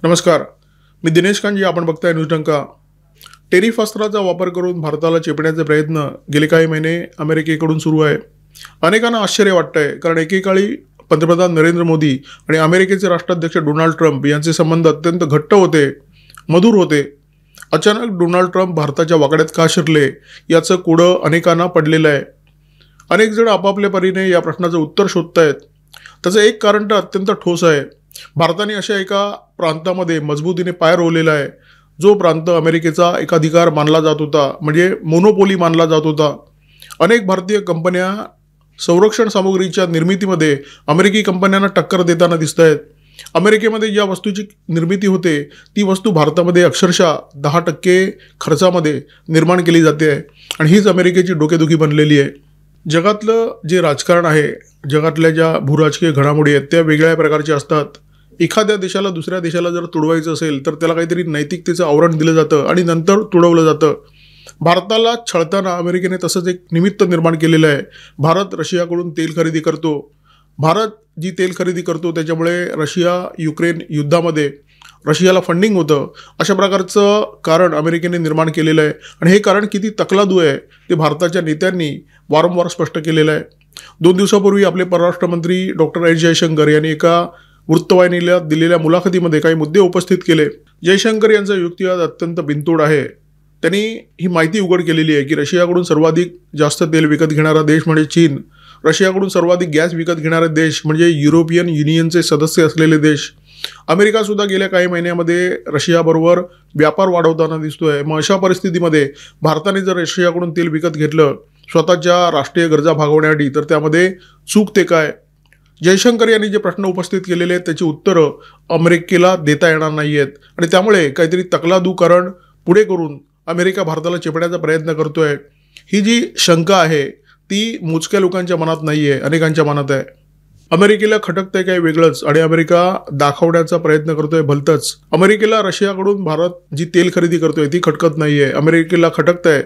नमस्कार, मी दिनेश कांजी. आपण बघताय न्यूज डंका. टेरिफ अस्त्राचा वापर करून भारताला चेपण्याचे प्रयत्न गेले काही महिने अमेरिकेकडून सुरू आहे. अनेकांना आश्चर्य वाटतंय, कारण एकेकाळी पंतप्रधान नरेंद्र मोदी आणि अमेरिकेचे राष्ट्राध्यक्ष डोनाल्ड ट्रम्प यांचे संबंध अत्यंत घट्ट होते, मधुर होते. अचानक डोनाल्ड ट्रम्प भारताच्या वाकड्यात का शिरले याचं कोडं अनेकांना पडलेलं आहे. अनेक जण आपापल्या परीने या प्रश्नाचं उत्तर शोधतायत. त्याचं एक कारण तर अत्यंत ठोस आहे. भारताने अशा एका प्रांतामध्ये मजबूतीने पाय रोवलेला आहे, जो प्रांत अमेरिकेचा एकाधिकार मानला जात होता, म्हणजे मोनोपोली मानला जात होता. अनेक भारतीय कंपन्या संरक्षण सामुग्रीच्या निर्मितीमध्ये अमेरिकी कंपन्यांना टक्कर देताना दिसत आहेत. अमेरिकेमध्ये ज्या वस्तूची निर्मिती होते ती वस्तू भारतामध्ये अक्षरशः 10% खर्चामध्ये निर्माण केली जाते आहे, आणि हीच अमेरिकेची डोकेदुखी बनलेली आहे. जगातलं जे राजकारण आहे, जगातल्या ज्या भूराजकीय घडामोडी आहेत त्या वेगळ्या प्रकारच्या असतात. एखाद्या देशाला दुसऱ्या देशाला जर तुडवायचं असेल तर त्याला काहीतरी नैतिकतेचं आवरण दिलं जातं आणि नंतर तुडवलं जातं. भारताला छळताना अमेरिकेने तसंच एक निमित्त निर्माण केलेलं आहे. भारत रशियाकडून तेल खरेदी करतो. भारत जी तेल खरेदी करतो त्याच्यामुळे रशिया युक्रेन युद्धामध्ये रशियाला फंडिंग होतं. अशा प्रकारचं कारण अमेरिकेने निर्माण केलेलं आहे, आणि हे कारण किती तकलादू आहे ते भारताच्या नेत्यांनी वारंवार स्पष्ट केलेलं आहे. 2 दिवसापूर्वी आपले परराष्ट्र मंत्री डॉक्टर एस जयशंकर यांनी एका वृत्तवाहिनीला दिलेल्या मुलाखतीमध्ये काही मुद्दे उपस्थित केले. जयशंकर यांचा युक्तिवाद अत्यंत बिनतोड आहे. त्यांनी ही माहिती उघड केलेली आहे की रशियाकडून सर्वाधिक जास्त तेल विकत घेणारा देश म्हणजे चीन, रशियाकडून सर्वाधिक गॅस विकत घेणारे देश म्हणजे युरोपियन युनियनचे सदस्य असलेले देश. अमेरिका सुद्धा गेल्या काही महिन्यामध्ये रशियाबरोबर व्यापार वाढवताना दिसतोय. मग अशा परिस्थितीमध्ये भारताने जर रशियाकडून तेल विकत घेतलं स्वतःच्या राष्ट्रीय गरजा भागवण्यासाठी, तर त्यामध्ये चूक ते काय? जयशंकर यांनी जे प्रश्न उपस्थित केलेले आहेत त्याची उत्तरं अमेरिकेला देता येणार नाही आहेत, आणि त्यामुळे काहीतरी तकलादू कारण पुढे करून अमेरिका भारताला चेपण्याचा प्रयत्न करतोय. ही जी शंका आहे ती मोजक्या लोकांच्या मनात नाही आहे, अनेकांच्या मनात आहे. अमेरिकेला खटकतंय काही वेगळंच, आणि अमेरिका दाखवण्याचा प्रयत्न करतोय भलतंच. अमेरिकेला रशियाकडून भारत जी तेल खरेदी करतोय ती खटकत नाही आहे. अमेरिकेला खटकतंय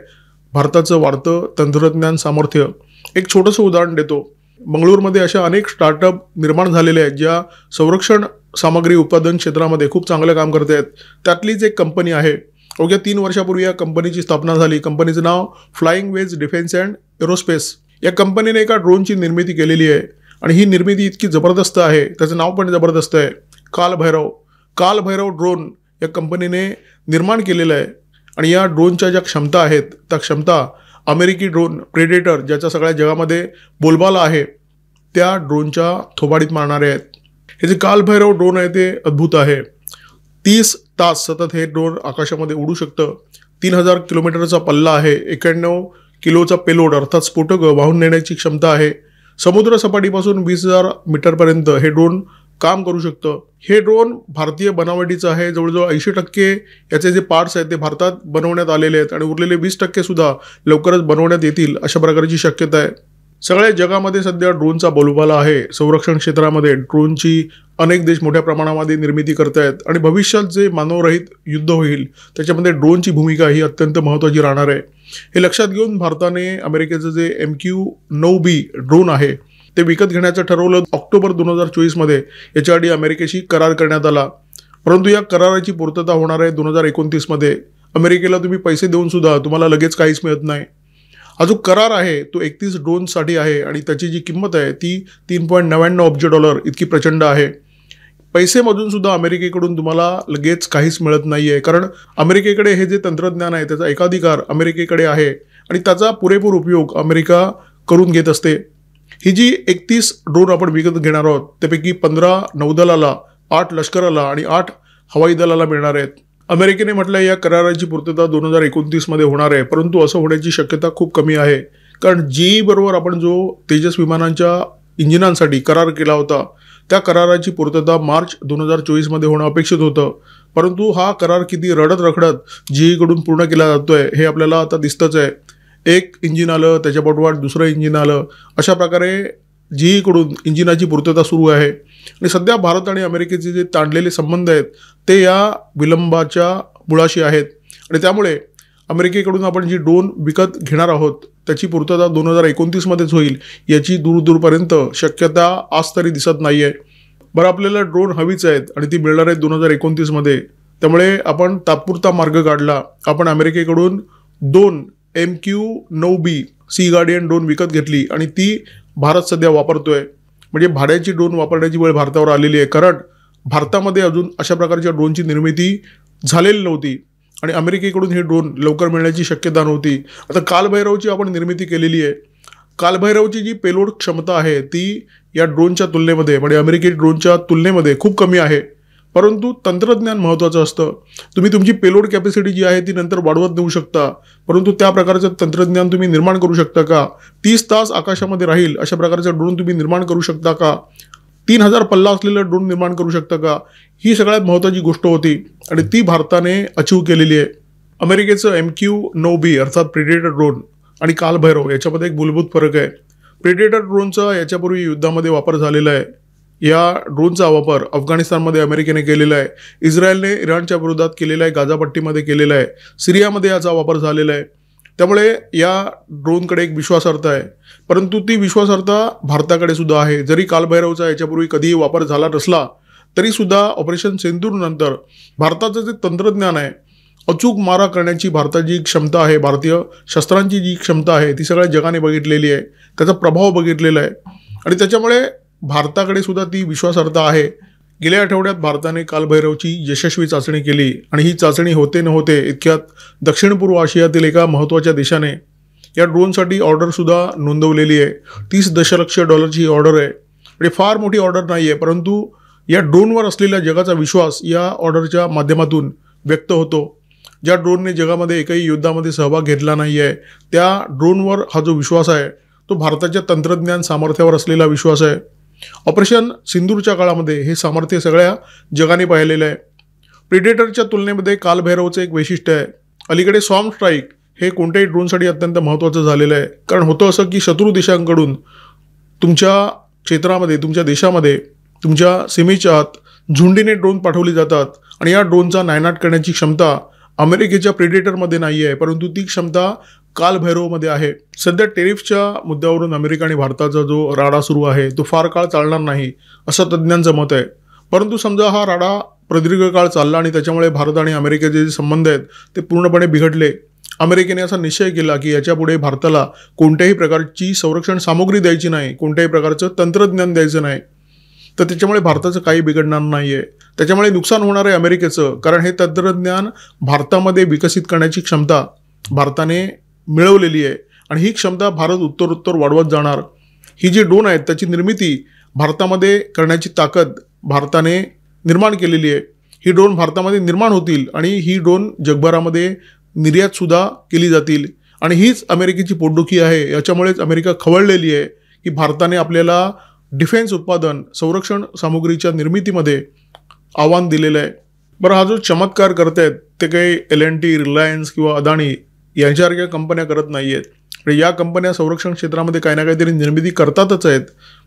भारताचं वाढतं तंत्रज्ञान सामर्थ्य. एक छोटंसं उदाहरण देतो. बंगळुरूमध्ये अशा अनेक स्टार्टअप निर्माण झालेले आहेत ज्या संरक्षण सामग्री उत्पादन क्षेत्रामध्ये खूप चांगलं काम करत आहेत. त्यातलीच एक कंपनी आहे. अवघ्या 3 वर्षापूर्वी या कंपनीची स्थापना झाली. कंपनीचं नाव flying wedge defence and aerospace. या कंपनीने एका ड्रोनची निर्मिती केलेली आहे, आणि ही निर्मिती इतकी जबरदस्त आहे, त्याचं नाव पण जबरदस्त आहे, कालभैरव ड्रोन या कंपनीने निर्माण केलेलं आहे. आणि या ड्रोनच्या ज्या क्षमता आहेत त्या क्षमता अमेरिकी ड्रोन प्रेडेटर, ज्याच्या सगळ्या जगामध्ये बोलबाला आहे, त्या ड्रोनच्या थोबाडीत मारणारे आहेत. हे जे कालभैरव ड्रोन आहे ते अद्भुत आहे. 30 तास सतत हे ड्रोन आकाशामध्ये उडू शकतं. 3000 किलोमीटरचा पल्ला आहे. 91 किलोचा पेलोड अर्थात स्फोटक वाहून नेण्याची क्षमता आहे. समुद्र सपाटीपासून 20,000 मीटरपर्यंत हे ड्रोन काम करू शकतं. हे ड्रोन भारतीय बनावटीचं आहे. जवळजवळ 80% याचे जे पार्ट्स आहेत ते भारतात बनवण्यात आलेले आहेत, आणि उरलेले 20% सुद्धा लवकरच बनवण्यात येतील अशा प्रकारची शक्यता आहे. सगळ्या जगामध्ये सध्या ड्रोनचा बोलबाला आहे. संरक्षण क्षेत्रामध्ये ड्रोनची अनेक देश मोठ्या प्रमाणामध्ये निर्मिती करत आहेत, आणि भविष्यात जे मानवरहित युद्ध होईल त्याच्यामध्ये ड्रोनची भूमिका ही अत्यंत महत्त्वाची राहणार आहे. हे लक्षात घेऊन भारताने अमेरिकेचं जे MQ-9B ड्रोन आहे ते विकत घेण्याचं ठरवलं. ऑक्टोबर 2024मध्ये याच्यासाठी अमेरिकेशी करार करण्यात आला, परंतु या कराराची पूर्तता होणार आहे 2029मध्ये. अमेरिकेला तुम्ही पैसे देऊन सुद्धा तुम्हाला लगेच काहीच मिळत नाही. हा जो करार आहे तो 31 ड्रोनसाठी आहे, आणि त्याची जी किंमत आहे ती $3.99 अब्ज इतकी प्रचंड आहे. पैसेमधून सुद्धा अमेरिकेकडून तुम्हाला लगेच काहीच मिळत नाही आहे, कारण अमेरिकेकडे हे जे तंत्रज्ञान आहे त्याचा एकाधिकार अमेरिकेकडे आहे, आणि त्याचा पुरेपूर उपयोग अमेरिका करून घेत असते. ही जी 31 ड्रोन आपण विकत घेणार आहोत त्यापैकी 15 नौदलाला, 8 लष्कराला आणि 8 हवाई दलाला मिळणार आहेत. अमेरिकेने म्हटलं या कराराची पूर्तता 2029मध्ये होणार आहे, परंतु असं होण्याची शक्यता खूप कमी आहे. कारण GE बरोबर आपण जो तेजस विमानांच्या इंजिनांसाठी करार केला होता त्या कराराची पूर्तता मार्च 2024मध्ये होणं अपेक्षित होतं, परंतु हा करार किती रडत रखडत GE कडून पूर्ण केला जातोय हे आपल्याला आता दिसतंच आहे. एक इंजिन आलं, त्याच्या पाठोपाठ दुसरं इंजिन आलं, अशा प्रकारे GE कडून इंजिनाची पूर्तता सुरू आहे. आणि सध्या भारत आणि अमेरिकेचे जे ताणलेले संबंध आहेत ते या विलंबाच्या मुळाशी आहेत, आणि त्यामुळे अमेरिकेकडून आपण जी ड्रोन विकत घेणार आहोत त्याची पूर्तता 2029मध्येच होईल याची दूरपर्यंत शक्यता आज तरी दिसत नाही आहे. बरं, आपल्याला ड्रोन हवीच आहेत आणि ती मिळणार आहेत 2029मध्ये. त्यामुळे आपण तात्पुरता मार्ग काढला. आपण अमेरिकेकडून 2 MQ-9B सी गार्डियन ड्रोन विकत घेतली आणि ती भारत सध्या वापरतोय. म्हणजे भाड्याची ड्रोन वापरण्याची वेळ भारतावर आलेली आहे, कारण भारतामध्ये अजून अशा प्रकारच्या ड्रोनची निर्मिती झालेली नव्हती आणि अमेरिकेकडून हे ड्रोन लवकर मिळण्याची शक्यता नव्हती. आता कालभैरवची आपण निर्मिती केलेली आहे. कालभैरवची जी पेलोड क्षमता आहे ती या ड्रोनच्या तुलनेमध्ये, म्हणजे अमेरिकी ड्रोनच्या तुलनेमध्ये खूप कमी आहे. परंतु तंत्रज्ञान महत्त्वाचं असतं. तुम्ही तुमची पेलोड कॅपॅसिटी जी आहे ती नंतर वाढवत नेऊ शकता, परंतु त्या प्रकारचं तंत्रज्ञान तुम्ही निर्माण करू शकता का? 30 तास आकाशामध्ये राहील अशा प्रकारचं ड्रोन तुम्ही निर्माण करू शकता का? 3000 पल्ला असलेलं ड्रोन निर्माण करू शकता का? ही सगळ्यात महत्त्वाची गोष्ट होती आणि ती भारताने अचीव केलेली आहे. अमेरिकेचं MQ-9B अर्थात प्रेडेटर ड्रोन आणि कालभैरव याच्यामध्ये एक मूलभूत फरक आहे. प्रेडेटर ड्रोनचा याच्यापूर्वी युद्धामध्ये वापर झालेला आहे. या ड्रोनचा वापर अफगाणिस्तानमध्ये अमेरिकेने केलेला आहे, इस्रायलने इराणच्या विरोधात केलेला आहे, गाझापट्टीमध्ये केलेला आहे, सिरियामध्ये याचा वापर झालेला आहे. त्यामुळे या ड्रोनकडे एक विश्वासार्हता आहे, परंतु ती विश्वासार्हता भारताकडे सुद्धा आहे. जरी कालभैरवचा याच्यापूर्वी कधीही वापर झाला नसला तरीसुद्धा ऑपरेशन सिंदूरनंतर भारताचं जे तंत्रज्ञान आहे, अचूक मारा करण्याची भारताची क्षमता आहे, भारतीय शस्त्रांची जी क्षमता आहे ती सगळ्या जगाने बघितलेली आहे, त्याचा प्रभाव बघितलेला आहे आणि त्याच्यामुळे भारताकडे सुद्धा ती विश्वासार्हता आहे. गेल्या आठवड्यात भारताने कालभैरवची यशस्वी चाचणी केली आणि ही चाचणी होते न होते इतक्यात दक्षिण पूर्व आशियातील एका महत्त्वाच्या देशाने या ड्रोनसाठी ऑर्डरसुद्धा नोंदवलेली आहे. $30 दशलक्ष ही ऑर्डर आहे. म्हणजे फार मोठी ऑर्डर नाही आहे, परंतु या ड्रोनवर असलेल्या जगाचा विश्वास या ऑर्डरच्या माध्यमातून व्यक्त होतो. ज्या ड्रोनने जगामध्ये एकही युद्धामध्ये सहभाग घेतला नाही आहे त्या ड्रोनवर हा जो विश्वास आहे तो भारताच्या तंत्रज्ञान सामर्थ्यावर असलेला विश्वास आहे. ऑपरेशन सिंदूरच्या काळामध्ये हे सामर्थ्य सगळ्या जगाने पाहिलेलं आहे. प्रेडेटरच्या तुलनेमध्ये कालभैरवचं एक वैशिष्ट्य आहे. अलीकडे सॉर्म स्ट्राईक हे कोणत्याही ड्रोनसाठी अत्यंत महत्त्वाचं झालेलं आहे, कारण होतं असं की शत्रू देशांकडून तुमच्या क्षेत्रामध्ये, तुमच्या देशामध्ये, तुमच्या सीमेच्या आत झुंडीने ड्रोन पाठवली जातात आणि या ड्रोनचा नायनाट करण्याची क्षमता अमेरिकेच्या प्रेडेटरमध्ये नाही आहे, परंतु ती क्षमता कालभैरवमध्ये आहे. सध्या टेरिफच्या मुद्द्यावरून अमेरिका आणि भारताचा जो राडा सुरू आहे तो फार काळ चालणार नाही असं तज्ज्ञांचं मत आहे. परंतु समजा हा राडा प्रदीर्घ काळ चालला आणि त्याच्यामुळे भारत आणि अमेरिकेचे जे संबंध आहेत ते पूर्णपणे बिघडले. अमेरिकेने असा निश्चय केला की याच्यापुढे भारताला कोणत्याही प्रकारची संरक्षण सामुग्री द्यायची नाही, कोणत्याही प्रकारचं तंत्रज्ञान द्यायचं नाही, तर त्याच्यामुळे भारताचं काही बिघडणार नाही आहे. त्याच्यामुळे नुकसान होणार आहे अमेरिकेचं, कारण हे तंत्रज्ञान भारतामध्ये विकसित करण्याची क्षमता भारताने मिळवलेली आहे आणि ही क्षमता भारत उत्तरोत्तर वाढवत जाणार. ही जी ड्रोन आहेत त्याची निर्मिती भारतामध्ये करण्याची ताकद भारताने निर्माण केलेली आहे. ही ड्रोन भारतामध्ये निर्माण होतील आणि ही ड्रोन जगभरामध्ये निर्यातसुद्धा केली जातील आणि हीच अमेरिकेची पोटदुखी आहे. याच्यामुळेच अमेरिका खवळलेली आहे की भारताने आपल्याला डिफेन्स उत्पादन, संरक्षण सामुग्रीच्या निर्मितीमध्ये आव्हान दिलेलं आहे. बरं, हा जो चमत्कार करत आहेत ते काही L&T, रिलायन्स किंवा अदानी यांच्यासारख्या कंपन्या करत नाही आहेत. या कंपन्या संरक्षण क्षेत्रामध्ये काही ना काहीतरी निर्मिती करतातच आहेत,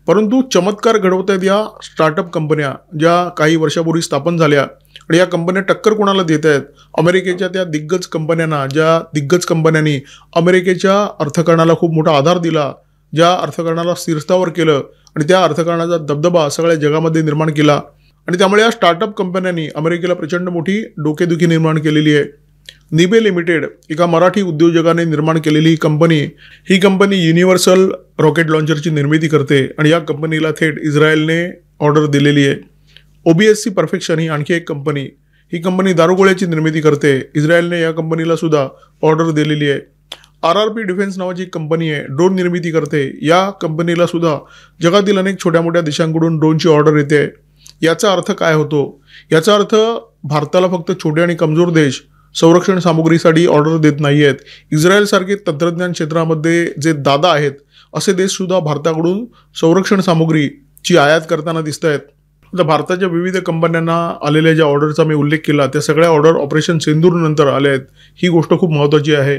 परंतु चमत्कार घडवत आहेत या स्टार्टअप कंपन्या ज्या काही वर्षापूर्वी स्थापन झाल्या आणि या कंपन्या टक्कर कोणाला देत आहेत? अमेरिकेच्या त्या दिग्गज कंपन्यांना, ज्या दिग्गज कंपन्यांनी अमेरिकेच्या अर्थकारणाला खूप मोठा आधार दिला, ज्या अर्थकारणाला स्थिरस्थावर केलं आणि त्या अर्थकारणाचा दबदबा सगळ्या जगामध्ये निर्माण केला. आणि त्यामुळे या स्टार्टअप कंपन्यांनी अमेरिकेला प्रचंड मोठी डोकेदुखी निर्माण केलेली आहे. निबे लिमिटेड एका मराठी उद्योजकाने निर्माण केलेली ही कंपनी युनिव्हर्सल रॉकेट लॉन्चरची निर्मिती करते आणि या कंपनीला थेट इस्रायलने ऑर्डर दिलेली आहे. OBSC परफेक्शन ही आणखी एक कंपनी, ही कंपनी दारुगोळ्याची निर्मिती करते. इस्रायलने या कंपनीला सुद्धा ऑर्डर दिलेली आहे. RRP डिफेन्स नावाची कंपनी आहे, ड्रोन निर्मिती करते. या कंपनीला सुद्धा जगातील अनेक छोट्या मोठ्या देशांकडून ड्रोनची ऑर्डर येते. याचा अर्थ काय होतो? याचा अर्थ भारताला फक्त छोटे आणि कमजोर देश संरक्षण सामुग्रीसाठी ऑर्डर देत नाही आहेत. इस्रायलसारखे तंत्रज्ञान क्षेत्रामध्ये जे दादा आहेत असे देशसुद्धा भारताकडून संरक्षण सामुग्रीची आयात करताना दिसत आहेत. आता भारताच्या विविध कंपन्यांना आलेल्या ज्या ऑर्डरचा मी उल्लेख केला त्या सगळ्या ऑर्डर ऑपरेशन सिंदूरनंतर आल्या आहेत. ही गोष्ट खूप महत्त्वाची आहे.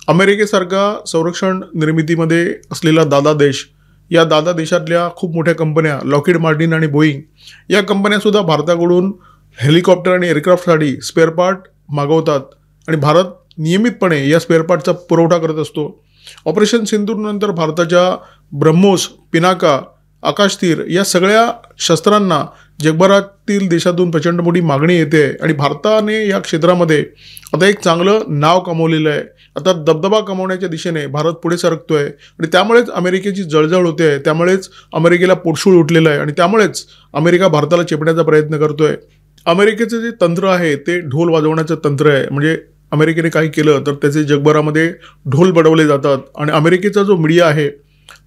अमेरिकेसारखा संरक्षण निर्मितीमध्ये असलेला दादा देश, या दादा देशातल्या खूप मोठ्या कंपन्या लॉकहीड मार्टिन आणि बोईंग या कंपन्यासुद्धा भारताकडून हेलिकॉप्टर आणि एअरक्राफ्टसाठी स्पेअर पार्ट मागवतात आणि भारत नियमितपणे या स्पेअर पार्टचा पुरवठा करत असतो. ऑपरेशन सिंदूरनंतर भारताच्या ब्रह्मोस, पिनाका, आकाशतीर या सगळ्या शस्त्रांना जगभरातील देशातून प्रचंड मोठी मागणी येते आणि भारताने या क्षेत्रामध्ये आता एक चांगलं नाव कमवलेलं आहे. आता दबदबा कमवण्याच्या दिशेने भारत पुढे सरकतोय आणि त्यामुळेच अमेरिकेची जळजळ होते आहे, त्यामुळेच अमेरिकेला पोटशूळ उठलेलं आहे आणि त्यामुळेच अमेरिका भारताला चेपण्याचा प्रयत्न करतोय. अमेरिकेचं जे तंत्र आहे ते ढोल वाजवण्याचं तंत्र आहे. म्हणजे अमेरिकेने काही केलं तर त्याचे जगभरामध्ये ढोल बडवले जातात आणि अमेरिकेचा जो मीडिया आहे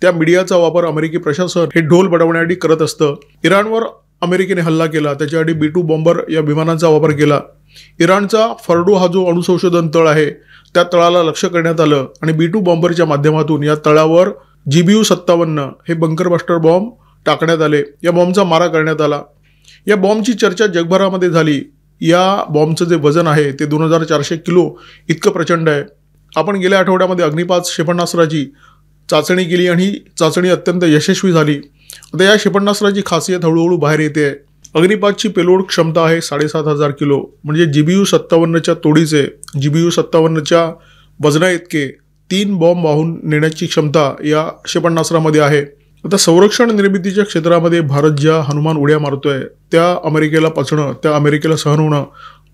त्या मीडियाचा वापर अमेरिकी प्रशासन हे ढोल बडवण्यासाठी करत असतं. इराणवर अमेरिकेने हल्ला केला, त्याच्यासाठी B-2 बॉम्बर या विमानांचा वापर केला. इराणचा फर्डो हा जो अणुसंशोधन तळ आहे त्या तळाला लक्ष्य करण्यात आलं आणि B-2 बॉम्बरच्या माध्यमातून या तळावर GBU-57 हे बंकर बस्टर बॉम्ब टाकण्यात आले. या बॉम्बचा मारा करण्यात आला. या बॉम्बची चर्चा जगभरामध्ये झाली. या बॉम्बचं जे वजन आहे ते 2400 किलो इतकं प्रचंड आहे. आपण गेल्या आठवड्यामध्ये अग्निपात क्षेपणास्त्राची चाचणी केली आणि ही चाचणी अत्यंत यशस्वी झाली. आता या क्षेपणास्त्राची खासियत हळूहळू बाहेर येते. अग्निपातची पेलोड क्षमता आहे 7500 किलो, म्हणजे GBU-57च्या तोडीचे, GBU-57च्या वजना इतके 3 बॉम्ब वाहून नेण्याची क्षमता या क्षेपणास्त्रामध्ये आहे. आता संरक्षण निर्मितीच्या क्षेत्रामध्ये भारत ज्या हनुमान उड्या मारतोय त्या अमेरिकेला पचणं, त्या अमेरिकेला सहन होणं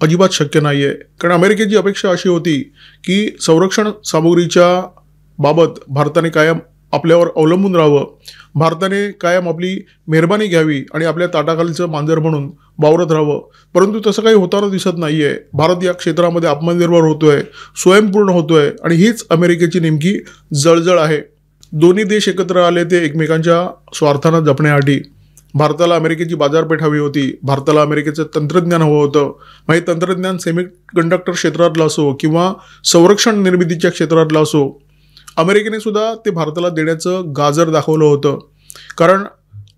अजिबात शक्य नाही आहे. कारण अमेरिकेची अपेक्षा अशी होती की संरक्षण सामुग्रीच्या बाबत भारताने कायम आपल्यावर अवलंबून राहावं, भारताने कायम आपली मेहरबानी घ्यावी आणि आपल्या ताटाखालीचं मांजर म्हणून वावरत राहावं. परंतु तसं काही होताना दिसत नाही आहे. भारत या क्षेत्रामध्ये आत्मनिर्भर होतोय, स्वयंपूर्ण होतोय आणि हीच अमेरिकेची नेमकी जळजळ आहे. दोन्ही देश एकत्र आले ते एकमेकांच्या स्वार्थांना जपण्यासाठी. भारताला अमेरिकेची बाजारपेठ हवी होती, भारताला अमेरिकेचं तंत्रज्ञान हवं होतं. मग हे तंत्रज्ञान सेमीकंडक्टर क्षेत्रातलं असो किंवा संरक्षण निर्मितीच्या क्षेत्रातलं असो, अमेरिकेने सुद्धा ते भारताला देण्याचं गाजर दाखवलं होतं. कारण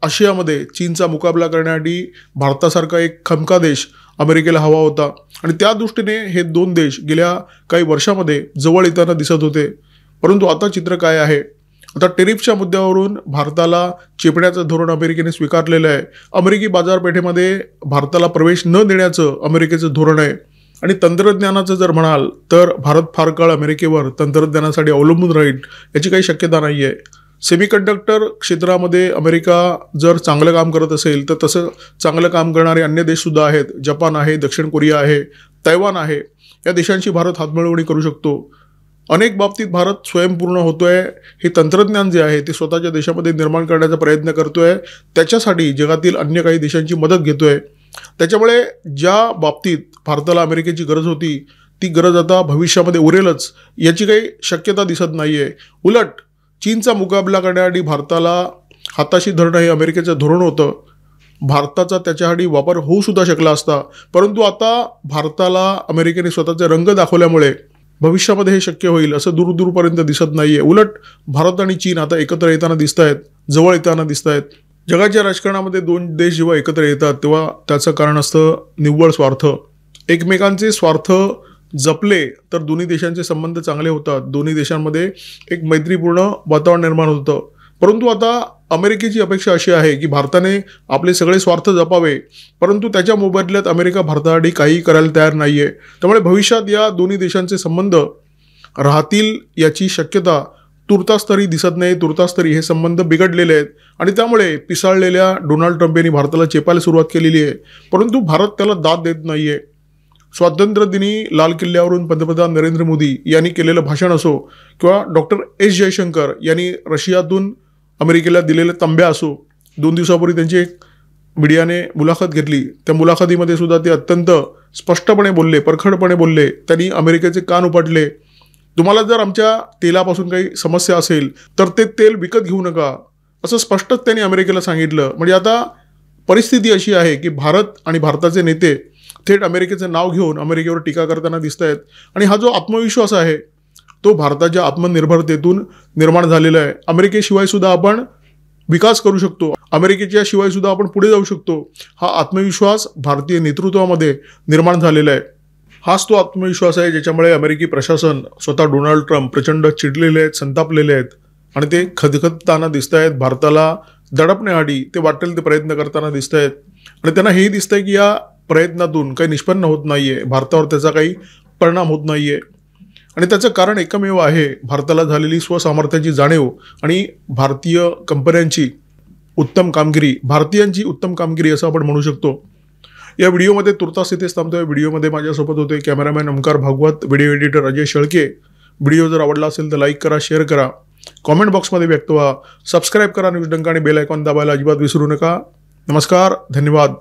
आशियामध्ये चीनचा मुकाबला करण्यासाठी भारतासारखा एक खमका देश अमेरिकेला हवा होता आणि त्या दृष्टीने हे दोन देश गेल्या काही वर्षामध्ये जवळ येताना दिसत होते. परंतु आता चित्र काय आहे? आता टेरिफच्या मुद्द्यावरून भारताला चेपण्याचं धोरण अमेरिकेने स्वीकारलेलं आहे. अमेरिकी बाजारपेठेमध्ये भारताला प्रवेश न देण्याचं अमेरिकेचं धोरण आहे. आणि तंत्रज्ञानाचं जर म्हणाल तर भारत फार काळ अमेरिकेवर तंत्रज्ञानासाठी अवलंबून राहील याची काही शक्यता नाही आहे. सेमीकंडक्टर क्षेत्रामध्ये अमेरिका जर चांगलं काम करत असेल तर तसं चांगलं काम करणारे अन्य देशसुद्धा आहेत. जपान आहे, दक्षिण कोरिया आहे, तैवान आहे. या देशांशी भारत हातमिळवणी करू शकतो. अनेक बाबतीत भारत स्वयंपूर्ण होतोय. हे तंत्रज्ञान जे आहे ते स्वतःच्या देशामध्ये निर्माण करण्याचा प्रयत्न करतोय. त्याच्यासाठी जगातील अन्य काही देशांची मदत घेतोय. त्याच्यामुळे ज्या बाबतीत भारताला अमेरिकेची गरज होती ती गरज आता भविष्यामध्ये उरेलच याची काही शक्यता दिसत नाही आहे. उलट चीनचा मुकाबला करण्यासाठी भारताला हाताशी धरणं हे अमेरिकेचं धोरण होतं. भारताचा त्याच्यासाठी वापर होऊ सुद्धा शकला असता. परंतु आता भारताला अमेरिकेने स्वतःचे रंग दाखवल्यामुळे भविष्यामध्ये हे शक्य होईल असं दूरदूरपर्यंत दिसत नाही आहे. उलट भारत आणि चीन आता एकत्र येताना दिसत आहेत, जवळ येताना दिसत आहेत. जगाच्या राजकारणामध्ये दोन देश जेव्हा एकत्र येतात तेव्हा त्याचं कारण असतं निव्वळ स्वार्थ. एकमेकांचे स्वार्थ जपले तर दोन्ही देशांचे संबंध चांगले होतात, दोन्ही देशांमध्ये एक मैत्रीपूर्ण वातावरण निर्माण होतं. परंतु आता अमेरिकेची अपेक्षा अशी आहे की भारताने आपले सगळे स्वार्थ जपावे, परंतु त्याच्या मोबदल्यात अमेरिका भारतासाठी काही करायला तयार नाही आहे. त्यामुळे भविष्यात या दोन्ही देशांचे संबंध राहतील याची शक्यता तुर्तास तरी दिसत नाही. तुर्तास तरी हे संबंध बिघडलेले आहेत आणि त्यामुळे पिसाळलेल्या डोनाल्ड ट्रम्प यांनी भारताला चेपायला सुरुवात केलेली आहे. परंतु भारत त्याला दाद देत नाही आहे. स्वातंत्र्यदिनी लाल किल्ल्यावरून पंतप्रधान नरेंद्र मोदी यांनी केलेलं भाषण असो किंवा डॉक्टर एस जयशंकर यांनी रशियातून अमेरिकेला दिलेल्या तांब्या असो, 2 दिवसापूर्वी त्यांची एक मीडियाने मुलाखत घेतली. त्या मुलाखतीमध्ये सुद्धा ते अत्यंत स्पष्टपणे बोलले, परखडपणे बोलले. त्यांनी अमेरिकेचे कान उपटले. तुम्हाला जर आमच्या तेलापासून काही समस्या असेल तर ते तेल विकत घेऊ नका असं स्पष्टच त्यांनी अमेरिकेला सांगितलं. म्हणजे आता परिस्थिती अशी आहे की भारत आणि भारताचे नेते थेट अमेरिकेचं नाव घेऊन अमेरिकेवर टीका करताना दिसत आहेत. आणि हा जो आत्मविश्वास आहे तो भारताच्या आत्मनिर्भरतेतून निर्माण झालेला आहे. अमेरिकेशिवाय सुद्धा आपण विकास करू शकतो, अमेरिकेच्या शिवाय सुद्धा आपण पुढे जाऊ शकतो, हा आत्मविश्वास भारतीय नेतृत्वामध्ये निर्माण झालेला आहे. हाच तो आत्मविश्वास आहे ज्याच्यामुळे अमेरिकी प्रशासन, स्वतः डोनाल्ड ट्रम्प प्रचंड चिडलेले आहेत, संतापलेले आहेत आणि ते खदखदताना दिसत आहेत. भारताला दडपण्यासाठी ते वाटेल ते प्रयत्न करताना दिसत आहेत आणि त्यांना हेही दिसतं आहे की या प्रयत्नातून काही निष्पन्न होत नाही आहे, भारतावर त्याचा काही परिणाम होत नाही आहे. आणि त्याचं कारण एकमेव आहे, भारताला झालेली स्वसामर्थ्याची जाणीव आणि भारतीय कंपन्यांची उत्तम कामगिरी, भारतीयांची उत्तम कामगिरी असं आपण म्हणू शकतो. या व्हिडिओमध्ये तुर्तास इथेच थांबतोय. व्हिडिओमध्ये माझ्यासोबत होते cameraman Omkar Bhagwat, video editor Ajay Shelke. Video जर आवडला असेल तर लाईक करा, शेअर करा, कॉमेंट बॉक्समध्ये व्यक्त व्हा, सबस्क्राईब करा न्यूज डंका आणि बेल आयकॉन दाबायला अजिबात विसरू नका. नमस्कार, धन्यवाद.